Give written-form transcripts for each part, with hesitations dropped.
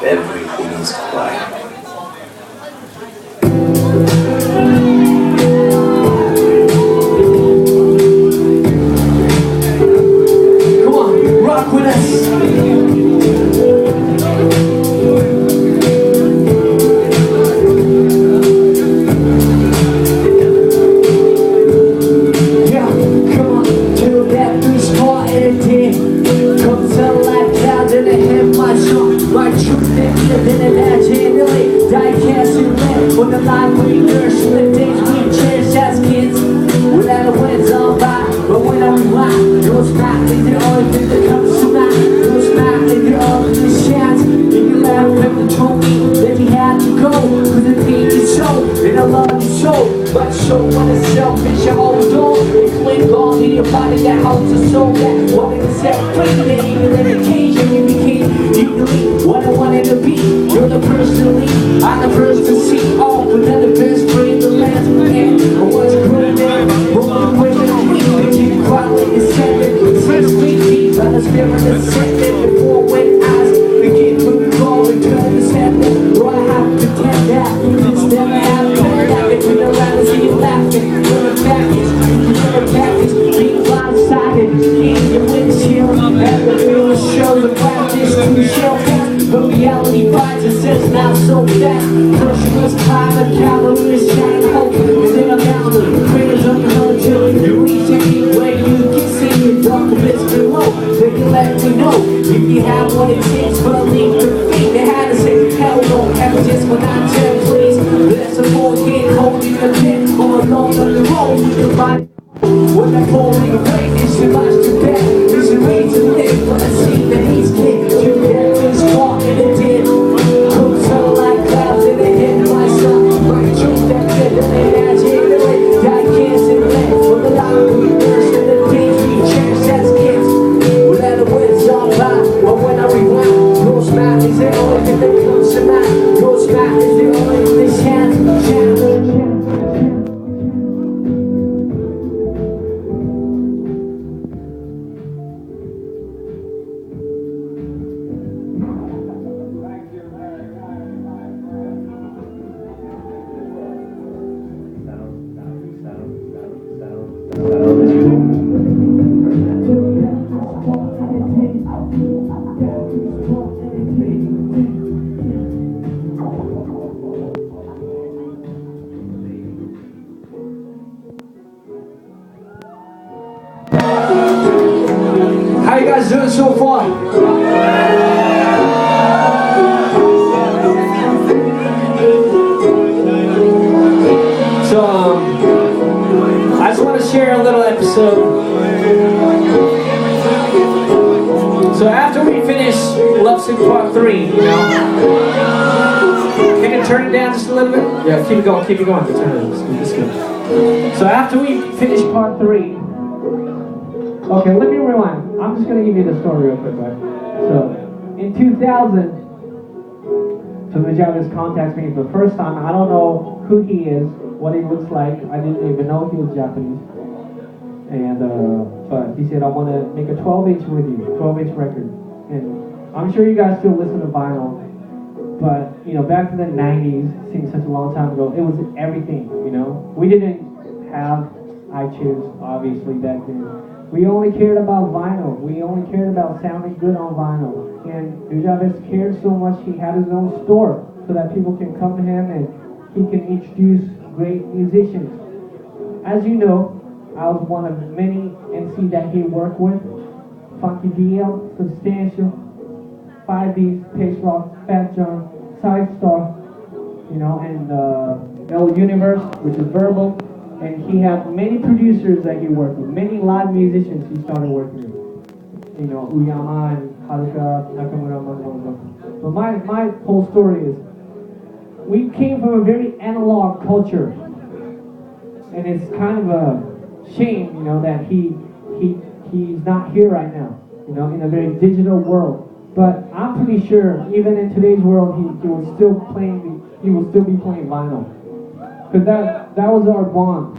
Everything is quiet. Come on, rock with us. When the line we nurse, the days we cherish as kids. Without a wins on by, but when I rewind, your smile is the only thing that comes to mind. Your smile is the only chance. If you laugh at the told me that you had to go, cause the pain you show, and I love you so. But show when it's selfish, I hold on. It's cling on in your body that holds a soul that wanted to set free. That even in occasion you became equally what I wanted to be. You're the first to lead, I'm the first to see all, but then the best friend, the last man. I was growing down, rolling away with a week. But you quietly descended, 6 feet deep, on the spirit ascended. Before when eyes begin to call, return to sender. Do I have to pretend that it's never happened? I can turn around and see you laughing. You're a package, you're a package, being blindsided. In your windshield, and the mirror shows the practice to show that. But reality finds it says not so fast. Pressure was high, the calories shine hope. And then I'm down to prayers on your own till you reach anywhere you can see the documents below. They can let me know if you have what it takes for a leap to feet. They had to say, hell no, ever just when I tell please. There's a boy kid holding a pen or alone on the road with your body. When I'm holding away, it's too much to bear. It's a way to live, but I see that he's dead. You get things walking and dead. Comes out like clouds in the head of my son. My truth that said that they agitated the way. I can't sit back for the life we nurse and the things we cherish as kids. Without the winds on by, but when I rewind, your smile is the only thing that comes to mind. Your smile is the only thing that shines. How you guys doing so far? So, I just want to share a little episode. So after we finish Love Sick Part 3, you know, can you turn it down just a little bit? Yeah, keep it going, keep it going. Turn it, it's good. So after we finish Part 3, okay, let me rewind. I'm just going to give you the story real quick, right? So, in 2000, so Nujabes contacts me for the first time. I don't know who he is, what he looks like. I didn't even know he was Japanese. And, but he said, I want to make a 12-inch with you, 12-inch record. And I'm sure you guys still listen to vinyl. But, you know, back in the 90s, seems such a long time ago, it was everything, you know? We didn't have iTunes, obviously, back then. We only cared about vinyl. We only cared about sounding good on vinyl. And Nujabes cared so much, he had his own store so that people can come to him and he can introduce great musicians. As you know, I was one of many MC that he worked with. Funky DL, Substantial, 5Ds, Pace Rock, Fat John, Side Star, you know, and L Universe, which is Verbal. And he had many producers that he worked with, many live musicians he started working with. You know, Uyama and Haruka, Nakamura, Mamoto. But my whole story is, we came from a very analog culture. And it's kind of a shame, you know, that he's not here right now, you know, in a very digital world. But I'm pretty sure, even in today's world, he will still be playing vinyl. Because that was our bond.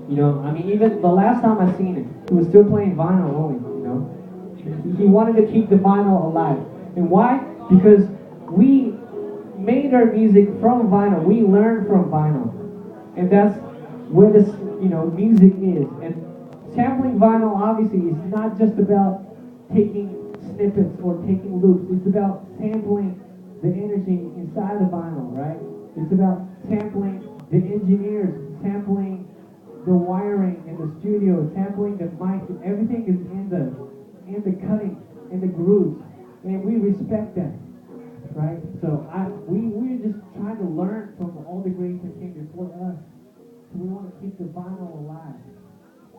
You know, I mean, even the last time I seen him, he was still playing vinyl only, you know. he wanted to keep the vinyl alive. And why? Because we made our music from vinyl. We learned from vinyl. And that's where this, music is. And sampling vinyl obviously is not just about taking snippets or taking loops. It's about sampling the energy inside the vinyl, right? It's about sampling the engineers, sampling the wiring in the studio, sampling the mic. Everything is in the cutting, in the grooves, and we respect that, right? So we're just trying to learn from all the greats that came before us. So we want to keep the vinyl alive,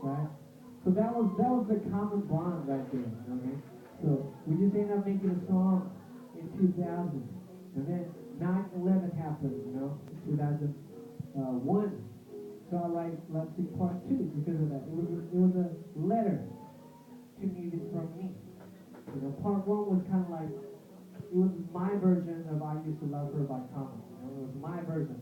right? So that was the common bond right there, okay? So we just ended up making a song in 2000, and then 9/11 happened, in 2001. So I like, let's do part 2 because of that. It was a letter to music from me. Part 1 was kind of like, it was my version of I Used to Love Her by Common. It was my version.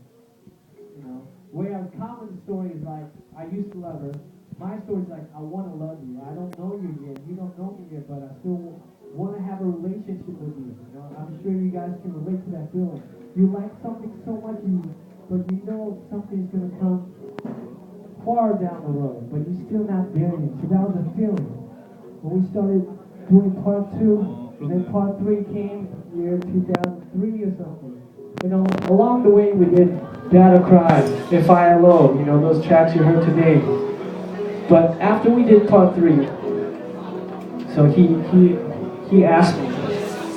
Whereas Common's story is like, I used to love her. My story is like, I want to love you. I don't know you yet. You don't know me yet, but I still want to have a relationship with you. I'm sure you guys can relate to that feeling. You like something so much, but you know something's going to come far down the road, but you're still not there yet. So that was the feeling. When we started doing part 2, and then part 3 came year 2003 or something. Along the way we did Battle Cry, If I Alone, those tracks you heard today. But after we did part 3, so he asked me,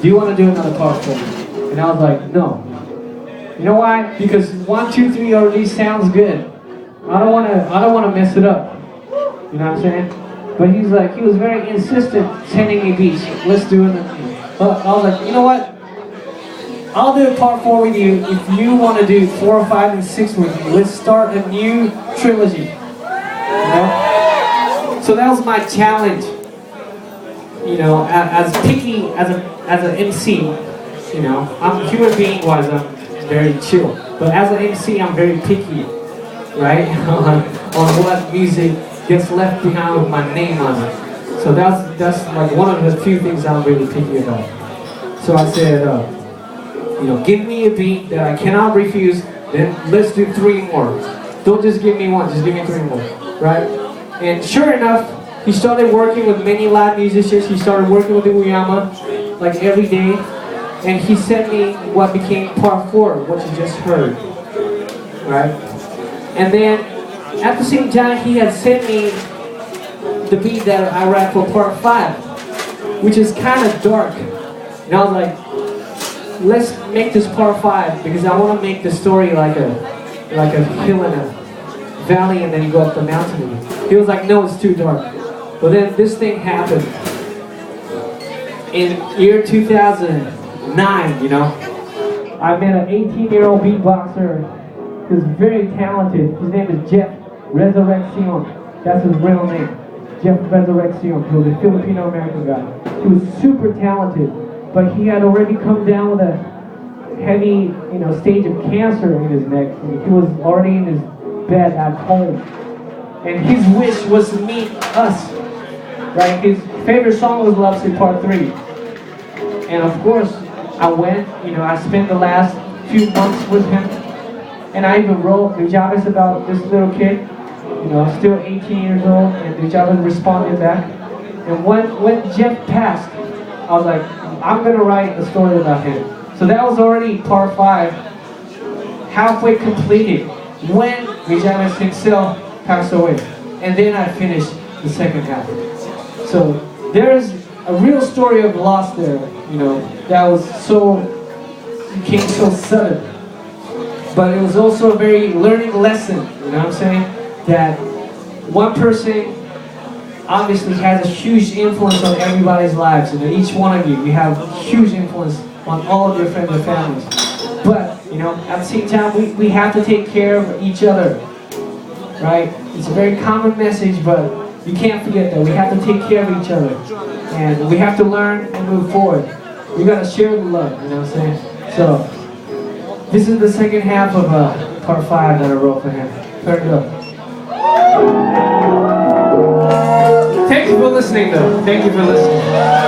do you want to do another part 4? And I was like, no. You know why? Because 1, 2, 3 already sounds good. I don't want to mess it up. You know what I'm saying? But he was very insistent sending me beats. Let's do it. But I was like, you know what? I'll do part 4 with you if you want to do 4, 5, and 6 with me. Let's start a new trilogy. So that was my challenge. As picky as an MC, I'm a human being wise, I'm very chill. But as an MC, I'm very picky, right? on what music gets left behind with my name on it. So that's like one of the few things I'm really picky about. So I said, give me a beat that I cannot refuse, then let's do 3 more. Don't just give me 1, just give me 3 more, right? And sure enough, he started working with many live musicians. He started working with the Uyama like every day. And he sent me what became part 4, what you just heard, right? And then at the same time, he had sent me the beat that I rapped for part 5, which is kind of dark. And I was like, let's make this part 5 because I want to make the story like a hill and a valley, and then you go up the mountain. He was like, no, it's too dark. But then this thing happened in year 2009, I met an 18-year-old beatboxer who's very talented. His name is Jeff Resurreccion. That's his real name. Jeff Resurreccion. He was a Filipino-American guy. He was super talented, but he had already come down with a heavy, stage of cancer in his neck. And he was already in his bed at home. And his wish was to meet us. Right? His favorite song was Love Sick Part 3. And of course, I went, I spent the last few months with him. And I even wrote Nujabes about this little kid, still 18 years old, and Nujabes responded back. And when Jeff passed, I was like, I'm gonna write a story about him. So that was already part 5, halfway completed, when Nujabes himself passed away. And then I finished the second half. So there's a real story of loss there, that became so sudden. But it was also a very learning lesson, you know what I'm saying? That one person obviously has a huge influence on everybody's lives, and each one of you have huge influence on all of your friends and families. But, at the same time, we have to take care of each other, right? It's a very common message, but you can't forget that. We have to take care of each other. And we have to learn and move forward. We got to share the love, you know what I'm saying? So, this is the second half of part 5 that I wrote for him. Turn it up. Thank you for listening, though. Thank you for listening.